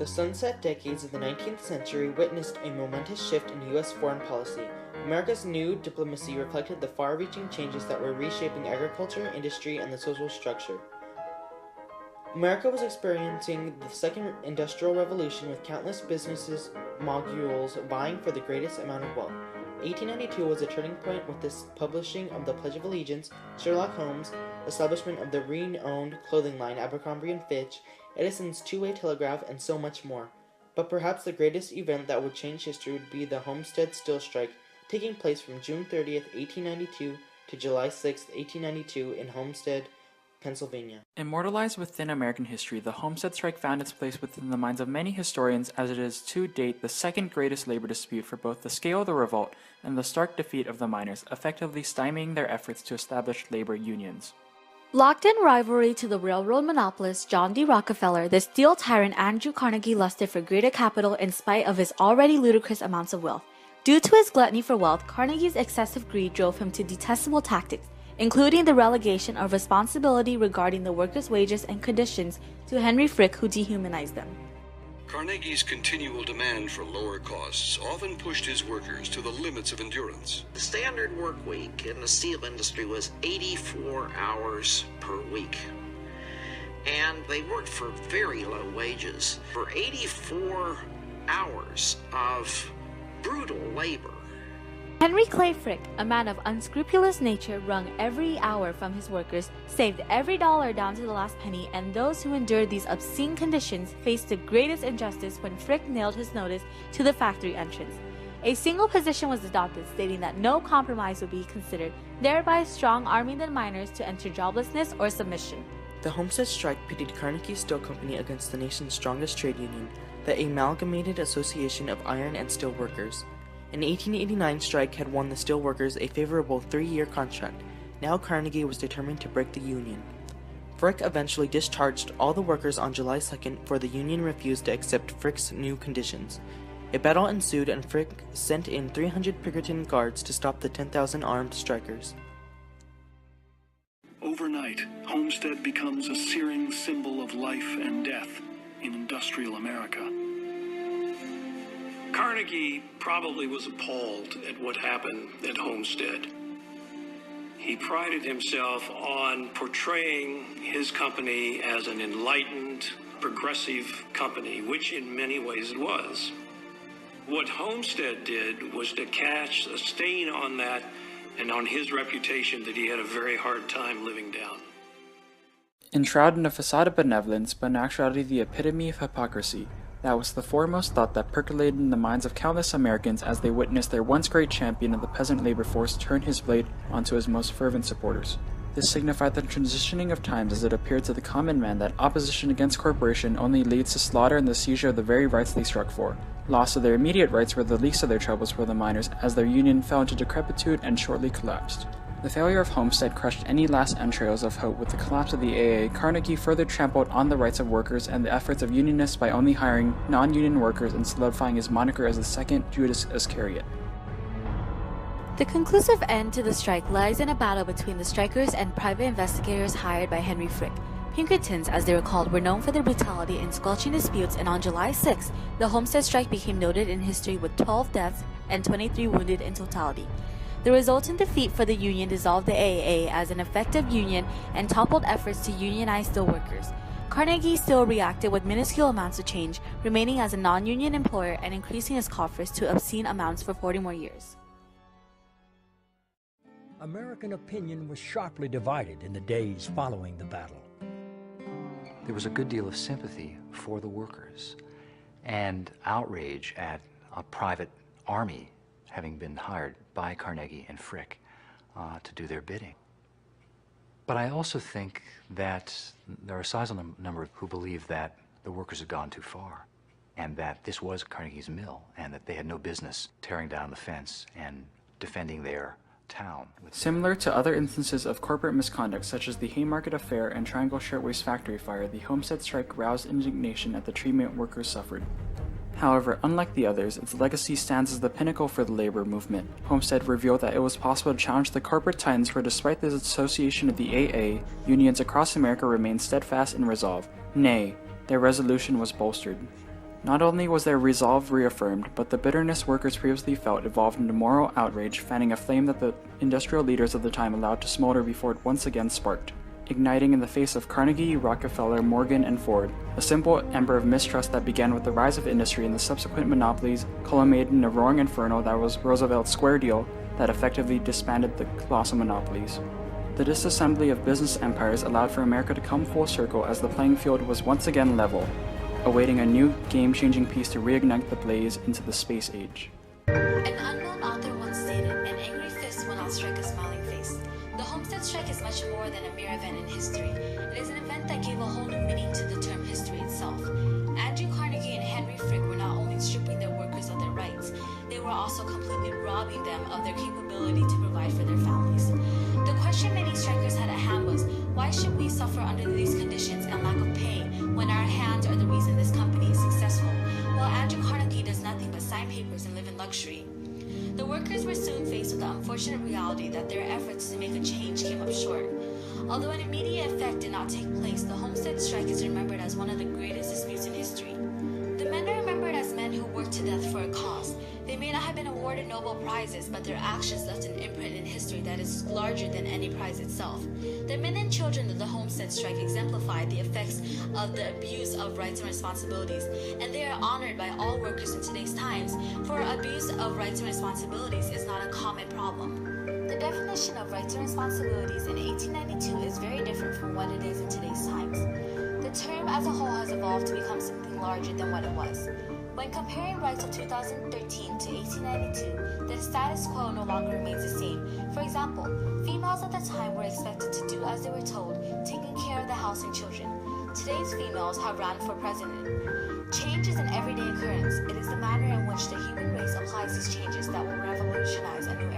sunset decades of the 19th century witnessed a momentous shift in U.S. foreign policy. America's new diplomacy reflected the far-reaching changes that were reshaping agriculture, industry, and the social structure. America was experiencing the second industrial revolution with countless businesses moguls vying for the greatest amount of wealth. 1892 was a turning point with the publishing of the Pledge of Allegiance, Sherlock Holmes, establishment of the renowned clothing line Abercrombie & Fitch, Edison's two-way telegraph, and so much more. But perhaps the greatest event that would change history would be the Homestead Steel Strike, taking place from June 30th, 1892 to July 6th, 1892 in Homestead, Pennsylvania. Immortalized within American history, the Homestead Strike found its place within the minds of many historians as it is to date the second greatest labor dispute for both the scale of the revolt and the stark defeat of the miners, effectively stymieing their efforts to establish labor unions. Locked in rivalry to the railroad monopolist John D. Rockefeller, the steel tyrant Andrew Carnegie lusted for greater capital in spite of his already ludicrous amounts of wealth. Due to his gluttony for wealth, Carnegie's excessive greed drove him to detestable tactics, including the relegation of responsibility regarding the workers' wages and conditions to Henry Frick, who dehumanized them. Carnegie's continual demand for lower costs often pushed his workers to the limits of endurance. The standard work week in the steel industry was 84 hours per week. And they worked for very low wages. For 84 hours of brutal labor. Henry Clay Frick, a man of unscrupulous nature, wrung every hour from his workers, saved every dollar down to the last penny, and those who endured these obscene conditions faced the greatest injustice when Frick nailed his notice to the factory entrance. A single position was adopted, stating that no compromise would be considered, thereby strong-arming the miners to enter joblessness or submission. The Homestead Strike pitted Carnegie Steel Company against the nation's strongest trade union, the Amalgamated Association of Iron and Steel Workers. An 1889 strike had won the steel workers a favorable 3-year contract. Now Carnegie was determined to break the union. Frick eventually discharged all the workers on July 2nd, for the union refused to accept Frick's new conditions. A battle ensued and Frick sent in 300 Pinkerton guards to stop the 10,000 armed strikers. Overnight, Homestead becomes a searing symbol of life and death in industrial America. Carnegie probably was appalled at what happened at Homestead. He prided himself on portraying his company as an enlightened, progressive company, which in many ways it was. What Homestead did was to cast a stain on that and on his reputation that he had a very hard time living down. Enshrouded in a facade of benevolence, but in actuality the epitome of hypocrisy, that was the foremost thought that percolated in the minds of countless Americans as they witnessed their once great champion of the peasant labor force turn his blade onto his most fervent supporters. This signified the transitioning of times as it appeared to the common man that opposition against corporation only leads to slaughter and the seizure of the very rights they struck for. Loss of their immediate rights were the least of their troubles for the miners, as their union fell into decrepitude and shortly collapsed. The failure of Homestead crushed any last entrails of hope. With the collapse of the AA, Carnegie further trampled on the rights of workers and the efforts of unionists by only hiring non-union workers and solidifying his moniker as the second Judas Iscariot. The conclusive end to the strike lies in a battle between the strikers and private investigators hired by Henry Frick. Pinkertons, as they were called, were known for their brutality in squelching disputes, and on July 6, the Homestead Strike became noted in history with 12 deaths and 23 wounded in totality. The resultant defeat for the Union dissolved the AAA as an effective union and toppled efforts to unionize steelworkers. Carnegie still reacted with minuscule amounts of change, remaining as a non-union employer and increasing his coffers to obscene amounts for 40 more years. American opinion was sharply divided in the days following the battle. There was a good deal of sympathy for the workers and outrage at a private army having been hired by Carnegie and Frick to do their bidding. But I also think that there are a sizable number who believe that the workers had gone too far and that this was Carnegie's mill and that they had no business tearing down the fence and defending their town. Similar to other instances of corporate misconduct such as the Haymarket Affair and Triangle Shirtwaist Factory fire, the Homestead Strike roused indignation at the treatment workers suffered. However, unlike the others, its legacy stands as the pinnacle for the labor movement. Homestead revealed that it was possible to challenge the corporate titans, for despite the association of the AA, unions across America remained steadfast in resolve. Nay, their resolution was bolstered. Not only was their resolve reaffirmed, but the bitterness workers previously felt evolved into moral outrage, fanning a flame that the industrial leaders of the time allowed to smolder before it once again sparked, igniting in the face of Carnegie, Rockefeller, Morgan, and Ford, a simple ember of mistrust that began with the rise of industry and the subsequent monopolies, culminated in a roaring inferno that was Roosevelt's Square Deal that effectively disbanded the colossal monopolies. The disassembly of business empires allowed for America to come full circle as the playing field was once again level, awaiting a new game-changing piece to reignite the blaze into the space age. An unknown author once stated, "An angry fist will not strike a smiling face." The Homestead Strike is much more than a mere event in history. It is an event that gave a whole new meaning to the term history itself. Andrew Carnegie and Henry Frick were not only stripping their workers of their rights, they were also completely robbing them of their capability to provide for their families. The question many strikers had at hand was, why should we suffer under these conditions and lack of pay when our hands are the reason this company is successful, while Andrew Carnegie does nothing but sign papers and live in luxury? The workers were soon faced with the unfortunate reality that their efforts to make a change came up short. Although an immediate effect did not take place, the Homestead Strike is remembered as one of the greatest disputes in history. The men are remembered as men who worked to death for a cause. They may not have been awarded Nobel Prizes, but their actions left an imprint in history that is larger than any prize itself. The men and children of the Homestead Strike exemplified the effects of the abuse of rights and responsibilities, and they are honored by all workers in today's times, for abuse of rights and responsibilities is not a common problem. The definition of rights and responsibilities in 1892 is very different from what it is in today's times. The term as a whole has evolved to become something larger than what it was. When comparing rights of 2013 to 1892, the status quo no longer remains the same. For example, females at the time were expected to do as they were told, taking care of the house and children. Today's females have run for president. Change is an everyday occurrence. It is the manner in which the human race applies these changes that will revolutionize a new